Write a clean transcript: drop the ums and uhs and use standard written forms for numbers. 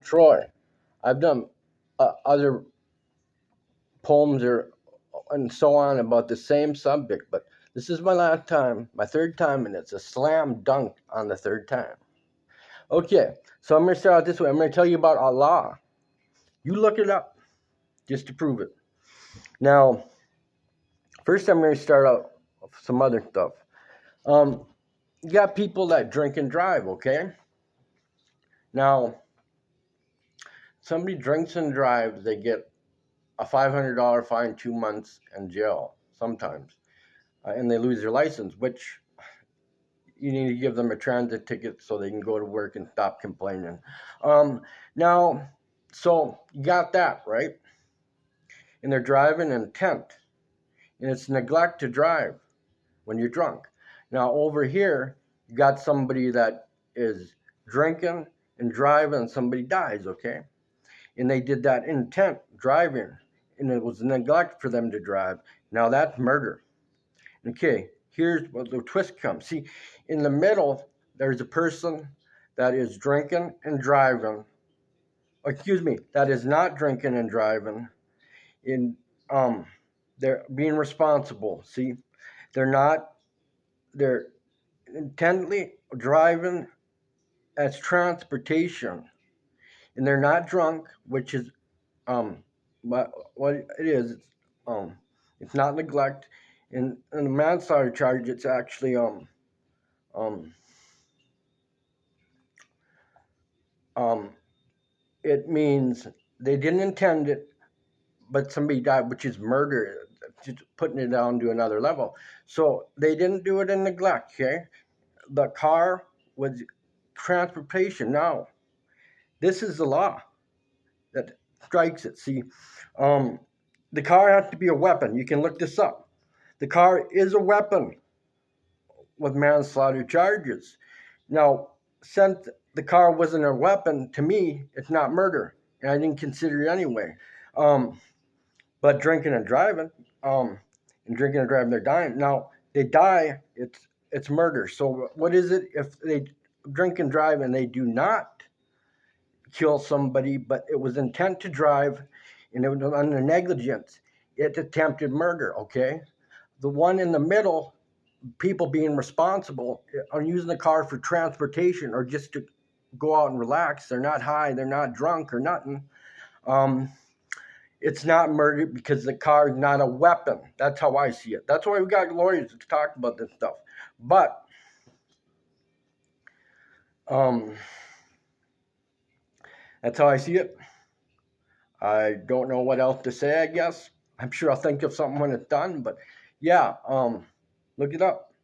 Troy. I've done other poems or and so on about the same subject, but this is my last time, my third time, and it's a slam dunk on the third time. Okay, so I'm going to start out this way. I'm going to tell you about Allah. You look it up just to prove it. Now, first I'm going to start out with some other stuff. You got people that drink and drive, okay? Now, somebody drinks and drives, they get a $500 fine, 2 months in jail sometimes, and they lose their license, which you need to give them a transit ticket so they can go to work and stop complaining. Now, so you got that, right? And they're driving intent, and it's neglect to drive when you're drunk. Now, over here, you got somebody that is drinking and driving, and somebody dies, okay? And they did that intent driving, and it was neglect for them to drive. Now that's murder. Okay, here's where the twist comes. See, in the middle, there's a person that is drinking and driving. Excuse me, that is not drinking and driving. They're being responsible. See, they're intently driving as transportation, and they're not drunk, which is what it is. It's not neglect. In the manslaughter charge, it's actually it means they didn't intend it, but somebody died, which is murder. Just putting it down to another level. So they didn't do it in neglect. Okay, the car was transportation. Now, this is the law that strikes it. See, the car has to be a weapon. You can look this up. The car is a weapon with manslaughter charges. Now, since the car wasn't a weapon, to me, it's not murder, and I didn't consider it anyway. But drinking and driving, they're dying. Now, they die, it's murder. So what is it if they drink and drive and they do not kill somebody, but it was intent to drive and it was under negligence? It's attempted murder, okay? The one in the middle, people being responsible are using the car for transportation or just to go out and relax. They're not high, they're not drunk or nothing. It's not murder because the car is not a weapon. That's how I see it. That's why we got lawyers to talk about this stuff. But that's how I see it. I don't know what else to say, I guess. I'm sure I'll think of something when it's done, but yeah, look it up.